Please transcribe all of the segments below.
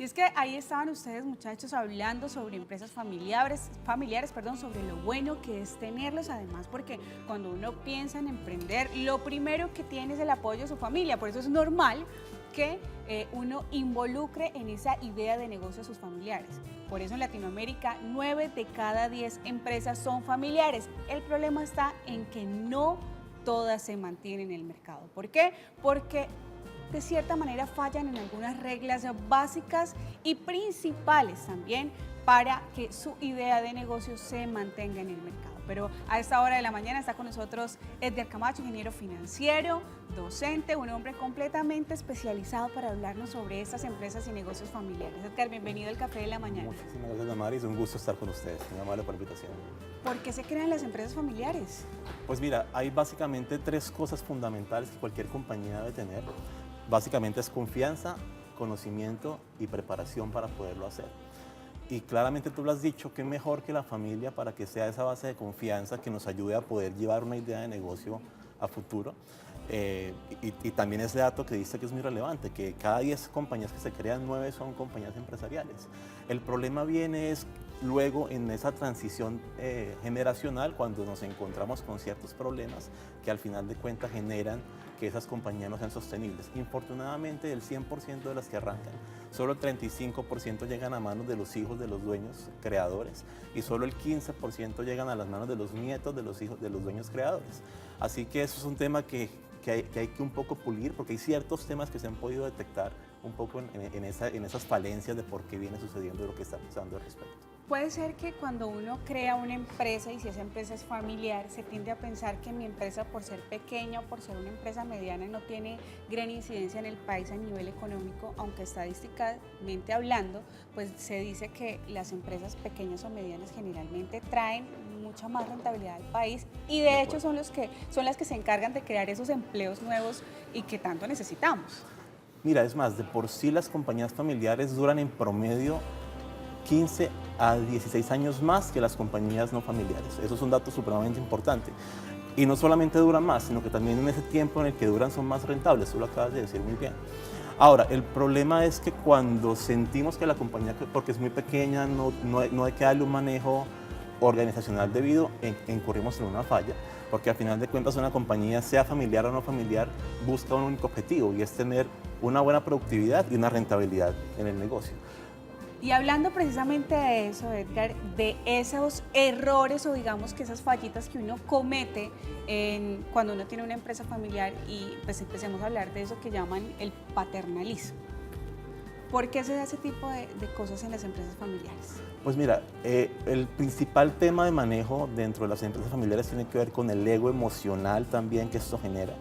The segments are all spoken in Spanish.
es que ahí estaban ustedes, muchachos, hablando sobre empresas familiares, sobre lo bueno que es tenerlos, además, porque cuando uno piensa en emprender, lo primero que tiene es el apoyo de su familia, por eso es normal que uno involucre en esa idea de negocio a sus familiares. Por eso en Latinoamérica 9 de cada 10 empresas son familiares. El problema está en que no todas se mantienen en el mercado. ¿Por qué? Porque de cierta manera fallan en algunas reglas básicas y principales también para que su idea de negocio se mantenga en el mercado. Pero a esta hora de la mañana está con nosotros Edgar Camacho, ingeniero financiero, docente, un hombre completamente especializado para hablarnos sobre estas empresas y negocios familiares. Edgar, bienvenido al Café de la Mañana. Muchísimas gracias, Damaris. Un gusto estar con ustedes. Muy amable por la invitación. ¿Por qué se crean las empresas familiares? Pues mira, hay básicamente 3 cosas fundamentales que cualquier compañía debe tener. Básicamente es confianza, conocimiento y preparación para poderlo hacer. Y claramente tú lo has dicho, qué mejor que la familia para que sea esa base de confianza que nos ayude a poder llevar una idea de negocio a futuro. Y también ese dato que dice que es muy relevante, que cada 10 compañías que se crean, 9 son compañías empresariales. El problema viene es luego en esa transición generacional, cuando nos encontramos con ciertos problemas que al final de cuentas generan que esas compañías no sean sostenibles. Infortunadamente, del 100% de las que arrancan, solo el 35% llegan a manos de los hijos de los dueños creadores y solo el 15% llegan a las manos de los nietos de los hijos de los dueños creadores. Así que eso es un tema que hay que un poco pulir, porque hay ciertos temas que se han podido detectar un poco en esas falencias de por qué viene sucediendo y lo que está pasando al respecto. Puede ser que cuando uno crea una empresa y si esa empresa es familiar, se tiende a pensar que mi empresa, por ser pequeña o por ser una empresa mediana, no tiene gran incidencia en el país a nivel económico, aunque estadísticamente hablando, pues se dice que las empresas pequeñas o medianas generalmente traen mucha más rentabilidad al país y de hecho son las que se encargan de crear esos empleos nuevos y que tanto necesitamos. Mira, es más, de por sí las compañías familiares duran en promedio 15 a 16 años más que las compañías no familiares. Eso es un dato supremamente importante. Y no solamente duran más, sino que también en ese tiempo en el que duran son más rentables. Tú lo acabas de decir muy bien. Ahora, el problema es que cuando sentimos que la compañía, porque es muy pequeña, no hay que darle un manejo organizacional debido, incurrimos en una falla, porque al final de cuentas una compañía, sea familiar o no familiar, busca un único objetivo y es tener una buena productividad y una rentabilidad en el negocio. Y hablando precisamente de eso, Edgar, de esos errores o digamos que esas fallitas que uno comete cuando uno tiene una empresa familiar y pues empecemos a hablar de eso que llaman el paternalismo. ¿Por qué se da ese tipo de cosas en las empresas familiares? Pues mira, el principal tema de manejo dentro de las empresas familiares tiene que ver con el ego emocional también que esto genera,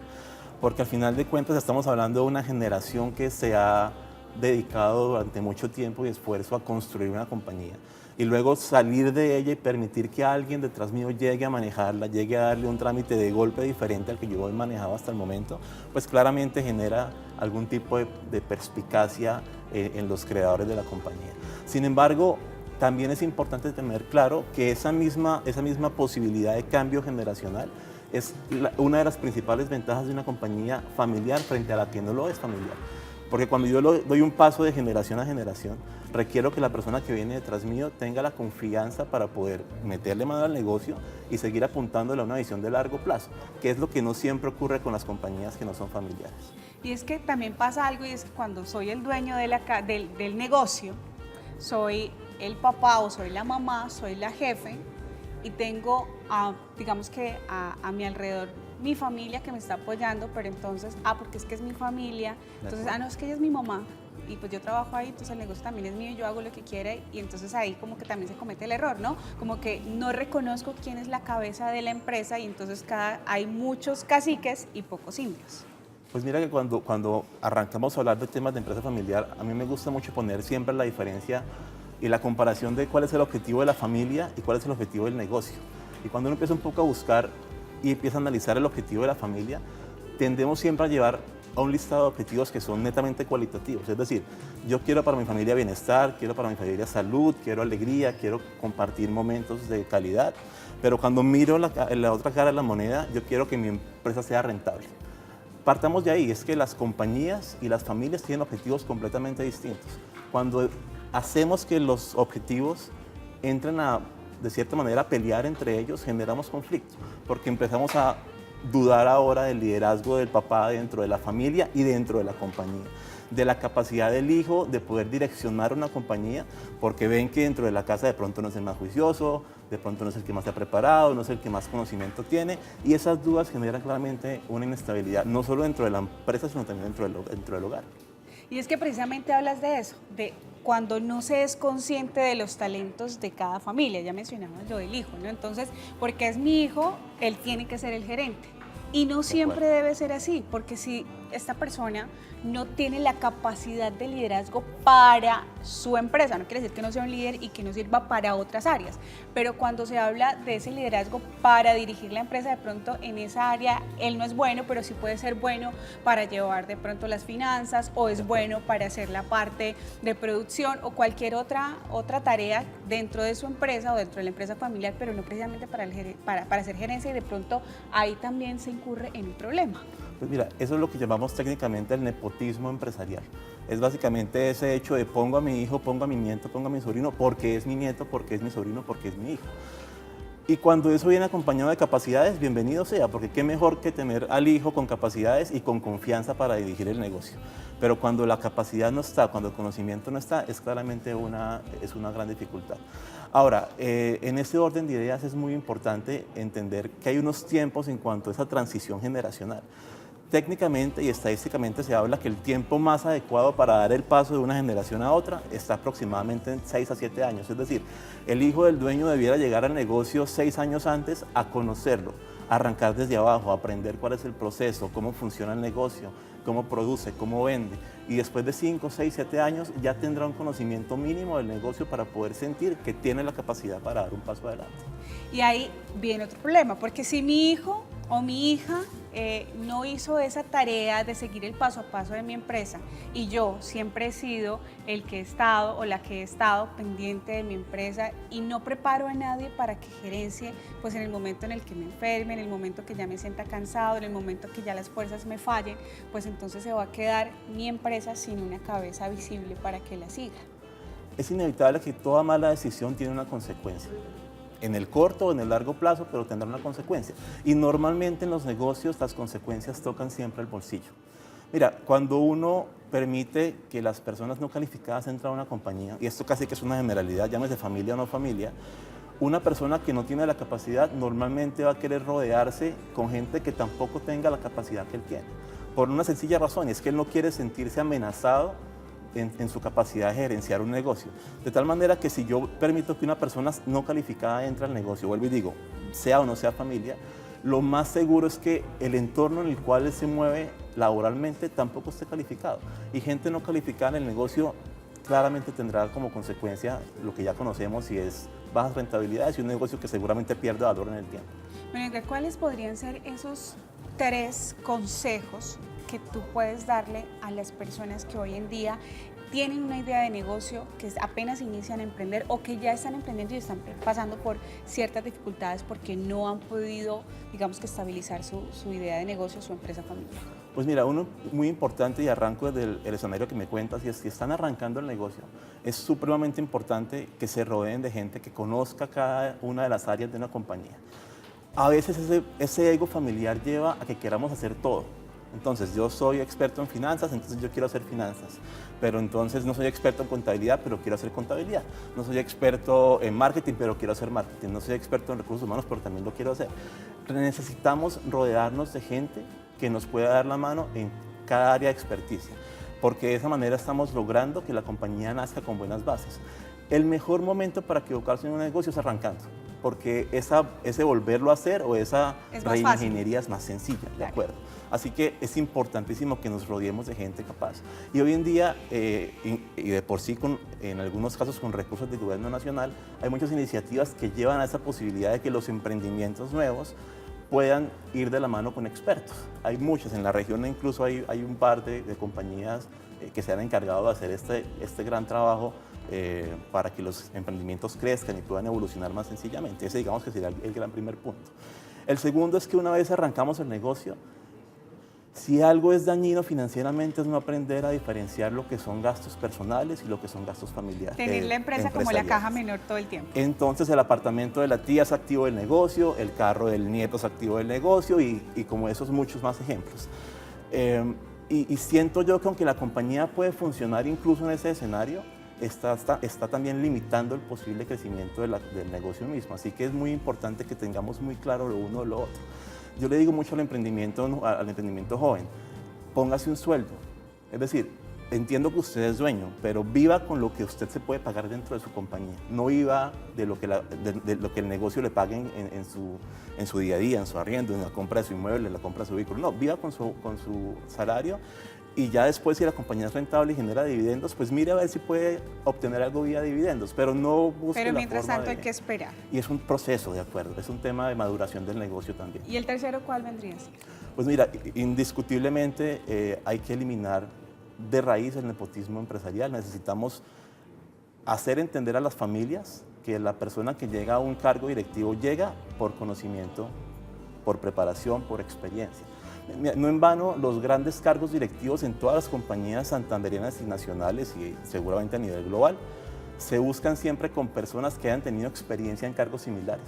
porque al final de cuentas estamos hablando de una generación que se ha dedicado durante mucho tiempo y esfuerzo a construir una compañía y luego salir de ella y permitir que alguien detrás mío llegue a manejarla, llegue a darle un trámite de golpe diferente al que yo he manejado hasta el momento, pues claramente genera algún tipo de perspicacia en los creadores de la compañía. Sin embargo, también es importante tener claro que esa misma posibilidad de cambio generacional es una de las principales ventajas de una compañía familiar frente a la que no lo es familiar. Porque cuando yo doy un paso de generación a generación, requiero que la persona que viene detrás mío tenga la confianza para poder meterle mano al negocio y seguir apuntándole a una visión de largo plazo, que es lo que no siempre ocurre con las compañías que no son familiares. Y es que también pasa algo y es que cuando soy el dueño del negocio, soy el papá o soy la mamá, soy la jefe y tengo digamos que a mi alrededor mi familia que me está apoyando, pero entonces, porque es que es mi familia, entonces, no, es que ella es mi mamá y pues yo trabajo ahí, entonces el negocio también es mío y yo hago lo que quiera y entonces ahí como que también se comete el error, ¿no? Como que no reconozco quién es la cabeza de la empresa y entonces hay muchos caciques y pocos indios. Pues mira que cuando arrancamos a hablar de temas de empresa familiar, a mí me gusta mucho poner siempre la diferencia y la comparación de cuál es el objetivo de la familia y cuál es el objetivo del negocio. Y cuando uno empieza un poco a buscar y empieza a analizar el objetivo de la familia, tendemos siempre a llevar a un listado de objetivos que son netamente cualitativos. Es decir, yo quiero para mi familia bienestar, quiero para mi familia salud, quiero alegría, quiero compartir momentos de calidad, pero cuando miro la otra cara de la moneda, yo quiero que mi empresa sea rentable. Partamos de ahí, es que las compañías y las familias tienen objetivos completamente distintos. Cuando hacemos que los objetivos entren de cierta manera, a pelear entre ellos, generamos conflicto, porque empezamos a dudar ahora del liderazgo del papá dentro de la familia y dentro de la compañía, de la capacidad del hijo de poder direccionar una compañía, porque ven que dentro de la casa de pronto no es el más juicioso, de pronto no es el que más se ha preparado, no es el que más conocimiento tiene, y esas dudas generan claramente una inestabilidad, no solo dentro de la empresa, sino también dentro del hogar. Y es que precisamente hablas de eso, de cuando no se es consciente de los talentos de cada familia. Ya mencionabas lo del hijo, ¿no? Entonces, porque es mi hijo, él tiene que ser el gerente. Y no siempre debe ser así, porque si esta persona no tiene la capacidad de liderazgo para su empresa, no quiere decir que no sea un líder y que no sirva para otras áreas, pero cuando se habla de ese liderazgo para dirigir la empresa, de pronto en esa área él no es bueno, pero sí puede ser bueno para llevar de pronto las finanzas, o es bueno para hacer la parte de producción o cualquier otra tarea dentro de su empresa o dentro de la empresa familiar, pero no precisamente para hacer gerencia, y de pronto ahí también se incurre en un problema. Pues mira, eso es lo que llamamos técnicamente el nepotismo empresarial. Es básicamente ese hecho de pongo a mi hijo, pongo a mi nieto, pongo a mi sobrino, porque es mi nieto, porque es mi sobrino, porque es mi hijo. Y cuando eso viene acompañado de capacidades, bienvenido sea, porque qué mejor que tener al hijo con capacidades y con confianza para dirigir el negocio. Pero cuando la capacidad no está, cuando el conocimiento no está, es claramente una gran dificultad. Ahora, en este orden de ideas es muy importante entender que hay unos tiempos en cuanto a esa transición generacional. Técnicamente y estadísticamente se habla que el tiempo más adecuado para dar el paso de una generación a otra está aproximadamente en 6 a 7 años. Es decir, el hijo del dueño debiera llegar al negocio 6 años antes a conocerlo, a arrancar desde abajo, a aprender cuál es el proceso, cómo funciona el negocio, cómo produce, cómo vende. Y después de 5, 6, 7 años ya tendrá un conocimiento mínimo del negocio para poder sentir que tiene la capacidad para dar un paso adelante. Y ahí viene otro problema, porque si mi hijo o mi hija no hizo esa tarea de seguir el paso a paso de mi empresa, y yo siempre he sido el que he estado o la que he estado pendiente de mi empresa y no preparo a nadie para que gerencie, pues en el momento en el que me enferme, en el momento que ya me sienta cansado, en el momento que ya las fuerzas me fallen, pues entonces se va a quedar mi empresa sin una cabeza visible para que la siga. Es inevitable que toda mala decisión tiene una consecuencia. En el corto o en el largo plazo, pero tendrá una consecuencia. Y normalmente en los negocios las consecuencias tocan siempre el bolsillo. Mira, cuando uno permite que las personas no calificadas entren a una compañía, y esto casi que es una generalidad, llámese familia o no familia, una persona que no tiene la capacidad normalmente va a querer rodearse con gente que tampoco tenga la capacidad que él tiene. Por una sencilla razón, y es que él no quiere sentirse amenazado en su capacidad de gerenciar un negocio. De tal manera que si yo permito que una persona no calificada entre al negocio, vuelvo y digo, sea o no sea familia, lo más seguro es que el entorno en el cual él se mueve laboralmente tampoco esté calificado. Y gente no calificada en el negocio claramente tendrá como consecuencia lo que ya conocemos, y es bajas rentabilidades y un negocio que seguramente pierde valor en el tiempo. Bueno, Edgar, ¿cuáles podrían ser esos 3 consejos que tú puedes darle a las personas que hoy en día tienen una idea de negocio, que apenas inician a emprender o que ya están emprendiendo y están pasando por ciertas dificultades porque no han podido, digamos, que estabilizar su idea de negocio, su empresa familiar? Pues mira, uno muy importante, y arranco desde el escenario que me cuentas, y es que están arrancando el negocio, es supremamente importante que se rodeen de gente que conozca cada una de las áreas de una compañía. A veces ese ego familiar lleva a que queramos hacer todo. Entonces, yo soy experto en finanzas, entonces yo quiero hacer finanzas. Pero entonces no soy experto en contabilidad, pero quiero hacer contabilidad. No soy experto en marketing, pero quiero hacer marketing. No soy experto en recursos humanos, pero también lo quiero hacer. Necesitamos rodearnos de gente que nos pueda dar la mano en cada área de experticia, porque de esa manera estamos logrando que la compañía nazca con buenas bases. El mejor momento para equivocarse en un negocio es arrancando, porque ese volverlo a hacer o esa reingeniería es más sencilla, ¿de acuerdo? Así que es importantísimo que nos rodeemos de gente capaz. Y hoy en día, y de por sí, en algunos casos con recursos del gobierno nacional, hay muchas iniciativas que llevan a esa posibilidad de que los emprendimientos nuevos puedan ir de la mano con expertos. Hay muchas, en la región incluso hay un par de compañías que se han encargado de hacer este gran trabajo para que los emprendimientos crezcan y puedan evolucionar más sencillamente. Ese, digamos, que sería el gran primer punto. El segundo es que una vez arrancamos el negocio, Si algo es dañino financieramente es no aprender a diferenciar lo que son gastos personales y lo que son gastos familiares. Tener la empresa como la caja menor todo el tiempo. Entonces el apartamento de la tía es activo del negocio, el carro del nieto es activo del negocio y como esos muchos más ejemplos. Y siento yo que aunque la compañía puede funcionar incluso en ese escenario, está también limitando el posible crecimiento del negocio mismo. Así que es muy importante que tengamos muy claro lo uno o lo otro. Yo le digo mucho al emprendimiento joven, póngase un sueldo. Es decir, entiendo que usted es dueño, pero viva con lo que usted se puede pagar dentro de su compañía. No viva de lo que, de lo que el negocio le pague en su día a día, en su arriendo, en la compra de su inmueble, en la compra de su vehículo. No, viva con su salario y ya después si la compañía es rentable y genera dividendos, pues mire a ver si puede obtener algo vía dividendos, pero no busque Pero la mientras forma tanto hay que esperar. Y es un proceso, de acuerdo, es un tema de maduración del negocio también. ¿Y el tercero cuál vendría a ser? Pues mira, indiscutiblemente hay que eliminar de raíz el nepotismo empresarial. Necesitamos hacer entender a las familias que la persona que llega a un cargo directivo llega por conocimiento, por preparación, por experiencia. No en vano, los grandes cargos directivos en todas las compañías santanderianas y nacionales y seguramente a nivel global se buscan siempre con personas que hayan tenido experiencia en cargos similares.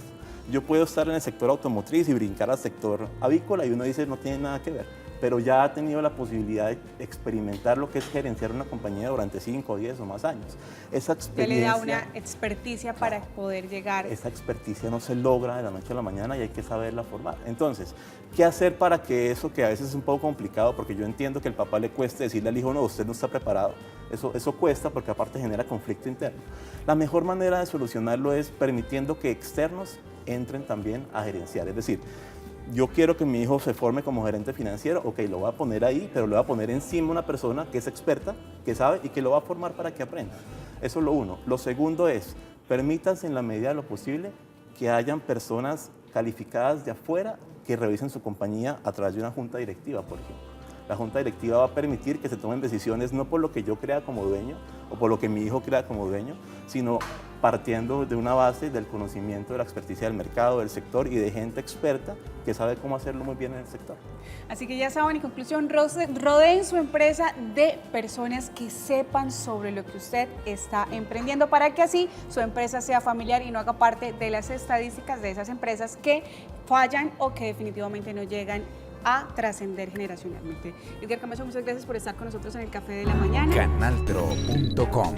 Yo puedo estar en el sector automotriz y brincar al sector avícola y uno dice no tiene nada que ver, pero ya ha tenido la posibilidad de experimentar lo que es gerenciar una compañía durante 5, 10 o más años. Esa experiencia... Que le da una experticia para poder llegar... Esa experticia no se logra de la noche a la mañana y hay que saberla formar. Entonces, ¿qué hacer para que eso, que a veces es un poco complicado, porque yo entiendo que al papá le cueste decirle al hijo, no, usted no está preparado, eso cuesta porque aparte genera conflicto interno. La mejor manera de solucionarlo es permitiendo que externos entren también a gerenciar, es decir, yo quiero que mi hijo se forme como gerente financiero, ok, lo voy a poner ahí, pero lo voy a poner encima una persona que es experta, que sabe y que lo va a formar para que aprenda. Eso es lo uno. Lo segundo es, permítanse en la medida de lo posible que hayan personas calificadas de afuera que revisen su compañía a través de una junta directiva, por ejemplo. La junta directiva va a permitir que se tomen decisiones no por lo que yo crea como dueño o por lo que mi hijo crea como dueño, sino partiendo de una base del conocimiento, de la experticia del mercado, del sector y de gente experta que sabe cómo hacerlo muy bien en el sector. Así que ya saben, en conclusión, rodeen su empresa de personas que sepan sobre lo que usted está emprendiendo para que así su empresa sea familiar y no haga parte de las estadísticas de esas empresas que fallan o que definitivamente no llegan a trascender generacionalmente. Edgar Camacho, muchas gracias por estar con nosotros en el Café de la Mañana. Canaltro.com